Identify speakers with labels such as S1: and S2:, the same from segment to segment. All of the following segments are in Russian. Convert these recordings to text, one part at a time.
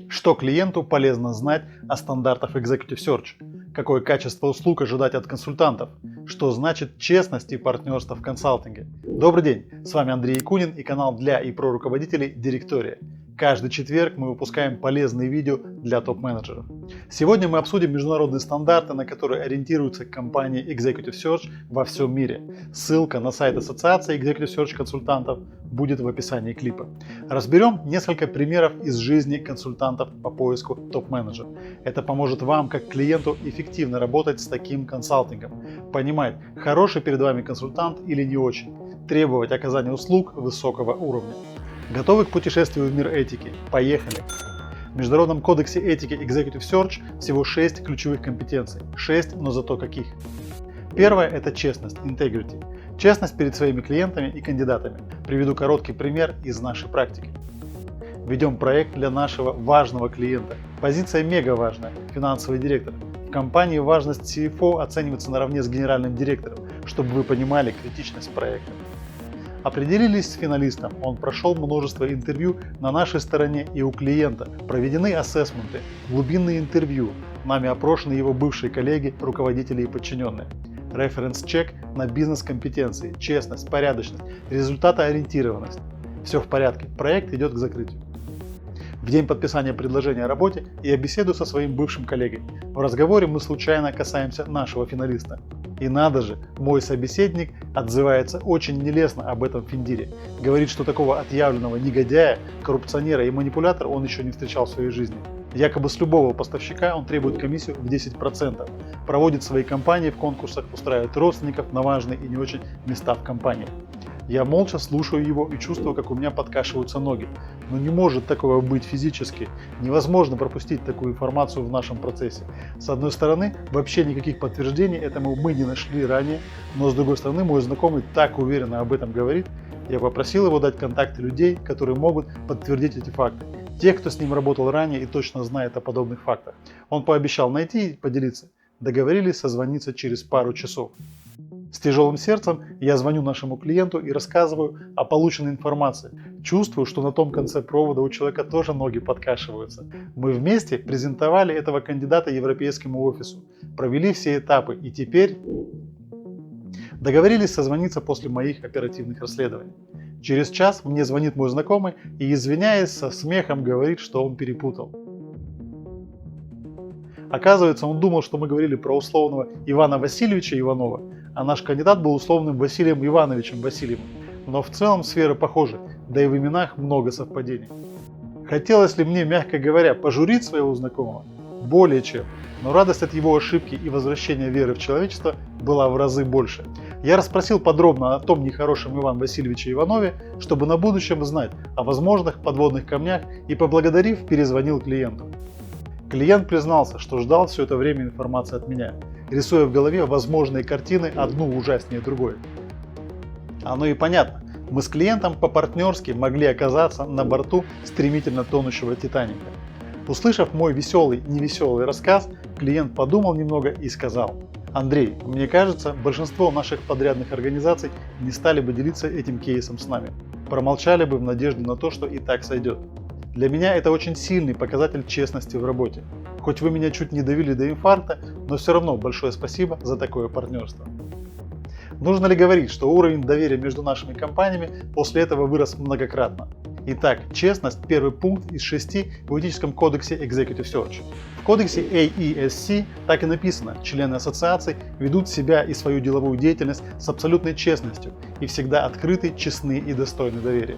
S1: Что клиенту полезно знать о стандартах Executive Search? Какое качество услуг ожидать от консультантов? Что значит честность и партнерство в консалтинге? Добрый день, с вами Андрей Якунин и канал для и про руководителей Директория. Каждый четверг мы выпускаем полезные видео для топ-менеджеров. Сегодня мы обсудим международные стандарты, на которые ориентируются компании Executive Search во всем мире. Ссылка на сайт Ассоциации Executive Search консультантов будет в описании клипа. Разберем несколько примеров из жизни консультантов по поиску топ-менеджеров. Это поможет вам, как клиенту, эффективно работать с таким консалтингом, понимать, хороший перед вами консультант или не очень, требовать оказания услуг высокого уровня. Готовы к путешествию в мир этики? Поехали! В Международном кодексе этики Executive Search всего 6 ключевых компетенций. 6, но зато каких. Первое – это честность, integrity. Честность перед своими клиентами и кандидатами. Приведу короткий пример из нашей практики. Ведем проект для нашего важного клиента. Позиция мега важная – финансовый директор. В компании важность CFO оценивается наравне с генеральным директором, чтобы вы понимали критичность проекта. Определились с финалистом, он прошел множество интервью на нашей стороне и у клиента, проведены ассессменты, глубинные интервью, нами опрошены его бывшие коллеги, руководители и подчиненные. Референс-чек на бизнес-компетенции, честность, порядочность, результатоориентированность. Все в порядке, проект идет к закрытию. В день подписания предложения о работе я беседую со своим бывшим коллегой. В разговоре мы случайно касаемся нашего финалиста. И надо же, мой собеседник отзывается очень нелестно об этом финдире. Говорит, что такого отъявленного негодяя, коррупционера и манипулятора он еще не встречал в своей жизни. Якобы с любого поставщика он требует комиссию в 10%, проводит свои компании в конкурсах, устраивает родственников на важные и не очень места в компании. Я молча слушаю его и чувствую, как у меня подкашиваются ноги. Но не может такого быть физически. Невозможно пропустить такую информацию в нашем процессе. С одной стороны, вообще никаких подтверждений этому мы не нашли ранее, но с другой стороны, мой знакомый так уверенно об этом говорит. Я попросил его дать контакты людей, которые могут подтвердить эти факты. Тех, кто с ним работал ранее и точно знает о подобных фактах. Он пообещал найти и поделиться. Договорились созвониться через пару часов. С тяжелым сердцем я звоню нашему клиенту и рассказываю о полученной информации. Чувствую, что на том конце провода у человека тоже ноги подкашиваются. Мы вместе презентовали этого кандидата европейскому офису, провели все этапы и теперь договорились созвониться после моих оперативных расследований. Через час мне звонит мой знакомый и, извиняясь, со смехом говорит, что он перепутал. Оказывается, он думал, что мы говорили про условного Ивана Васильевича Иванова, а наш кандидат был условным Василием Ивановичем Васильевым. Но в целом сферы похожи, да и в именах много совпадений. Хотелось ли мне, мягко говоря, пожурить своего знакомого? Более чем. Но радость от его ошибки и возвращения веры в человечество была в разы больше. Я расспросил подробно о том нехорошем Иване Васильевиче Иванове, чтобы на будущем знать о возможных подводных камнях, и, поблагодарив, перезвонил клиенту. Клиент признался, что ждал все это время информации от меня, рисуя в голове возможные картины, одну ужаснее другой. Оно и понятно, мы с клиентом по-партнерски могли оказаться на борту стремительно тонущего Титаника. Услышав мой невеселый рассказ, клиент подумал немного и сказал: «Андрей, мне кажется, большинство наших подрядных организаций не стали бы делиться этим кейсом с нами, промолчали бы в надежде на то, что и так сойдет. Для меня это очень сильный показатель честности в работе. Хоть вы меня чуть не довели до инфаркта, но все равно большое спасибо за такое партнерство». Нужно ли говорить, что уровень доверия между нашими компаниями после этого вырос многократно? Итак, честность – первый пункт из 6 в этическом кодексе Executive Search. В кодексе AESC так и написано: члены ассоциаций ведут себя и свою деловую деятельность с абсолютной честностью и всегда открыты, честны и достойны доверия.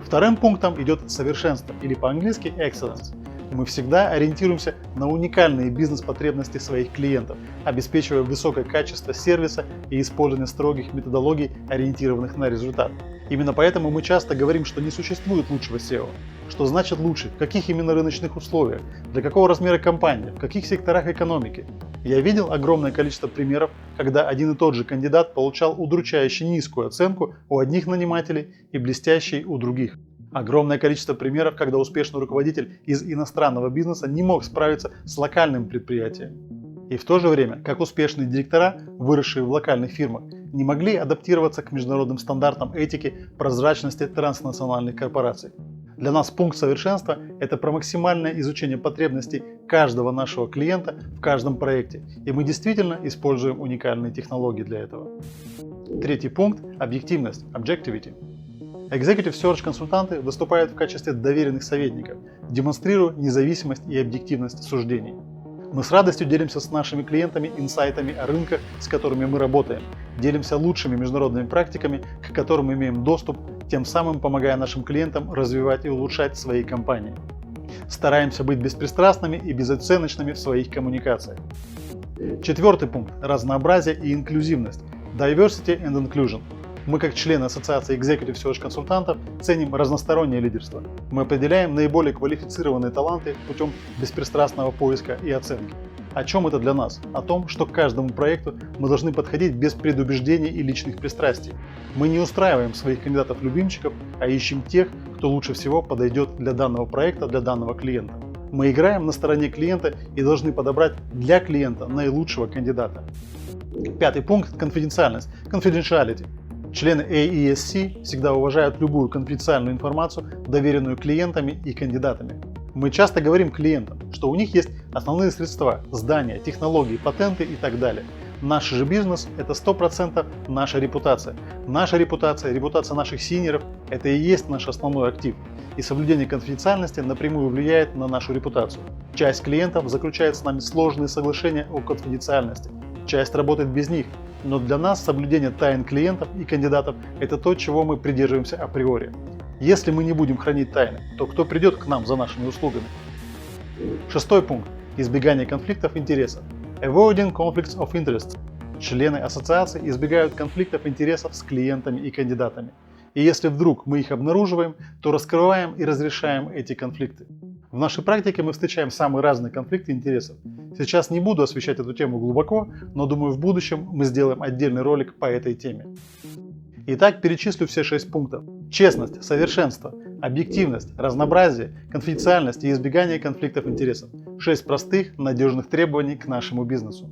S1: Вторым пунктом идет совершенство, или по-английски excellence. Мы всегда ориентируемся на уникальные бизнес-потребности своих клиентов, обеспечивая высокое качество сервиса и использование строгих методологий, ориентированных на результат. Именно поэтому мы часто говорим, что не существует лучшего SEO. Что значит лучше, в каких именно рыночных условиях, для какого размера компании, в каких секторах экономики. Я видел огромное количество примеров, когда один и тот же кандидат получал удручающе низкую оценку у одних нанимателей и блестящий у других. Огромное количество примеров, когда успешный руководитель из иностранного бизнеса не мог справиться с локальным предприятием. И в то же время, как успешные директора, выросшие в локальных фирмах, не могли адаптироваться к международным стандартам этики, прозрачности транснациональных корпораций. Для нас пункт совершенства – это про максимальное изучение потребностей каждого нашего клиента в каждом проекте, и мы действительно используем уникальные технологии для этого. Третий пункт – объективность, objectivity. Executive Search консультанты выступают в качестве доверенных советников, демонстрируя независимость и объективность суждений. Мы с радостью делимся с нашими клиентами инсайтами о рынках, с которыми мы работаем, делимся лучшими международными практиками, к которым имеем доступ, тем самым помогая нашим клиентам развивать и улучшать свои компании. Стараемся быть беспристрастными и безоценочными в своих коммуникациях. Четвертый пункт – разнообразие и инклюзивность, diversity and inclusion. Мы, как члены Ассоциации Executive Search консультантов, ценим разностороннее лидерство. Мы определяем наиболее квалифицированные таланты путем беспристрастного поиска и оценки. О чем это для нас? О том, что к каждому проекту мы должны подходить без предубеждений и личных пристрастий. Мы не устраиваем своих кандидатов-любимчиков, а ищем тех, кто лучше всего подойдет для данного проекта, для данного клиента. Мы играем на стороне клиента и должны подобрать для клиента наилучшего кандидата. Пятый пункт – конфиденциальность, confidentiality. Члены AESC всегда уважают любую конфиденциальную информацию, доверенную клиентами и кандидатами. Мы часто говорим клиентам, что у них есть основные средства, здания, технологии, патенты и так далее. Наш же бизнес – это 100% наша репутация. Наша репутация, репутация наших синьоров – это и есть наш основной актив. И соблюдение конфиденциальности напрямую влияет на нашу репутацию. Часть клиентов заключает с нами сложные соглашения о конфиденциальности. Часть работает без них. Но для нас соблюдение тайн клиентов и кандидатов – это то, чего мы придерживаемся априори. Если мы не будем хранить тайны, то кто придет к нам за нашими услугами? Шестой пункт – избегание конфликтов интересов. Avoiding conflicts of interest. Члены ассоциации избегают конфликтов интересов с клиентами и кандидатами. И если вдруг мы их обнаруживаем, то раскрываем и разрешаем эти конфликты. В нашей практике мы встречаем самые разные конфликты интересов. Сейчас не буду освещать эту тему глубоко, но думаю, в будущем мы сделаем отдельный ролик по этой теме. Итак, перечислю все 6 пунктов. Честность, совершенство, объективность, разнообразие, конфиденциальность и избегание конфликтов интересов. 6 простых, надежных требований к нашему бизнесу.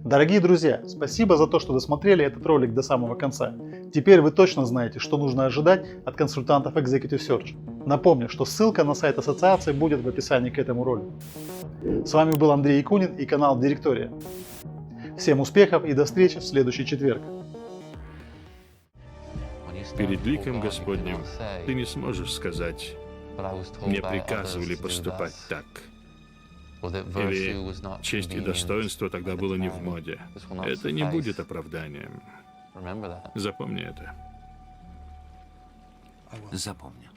S1: Дорогие друзья, спасибо за то, что досмотрели этот ролик до самого конца. Теперь вы точно знаете, что нужно ожидать от консультантов Executive Search. Напомню, что ссылка на сайт ассоциации будет в описании к этому ролику. С вами был Андрей Якунин и канал Директория. Всем успехов и до встречи в следующий четверг.
S2: Перед ликом Господним ты не сможешь сказать: «Мне приказывали поступать так». Или «Честь и достоинство тогда было не в моде». Это не будет оправданием. Запомни это.
S3: Запомню.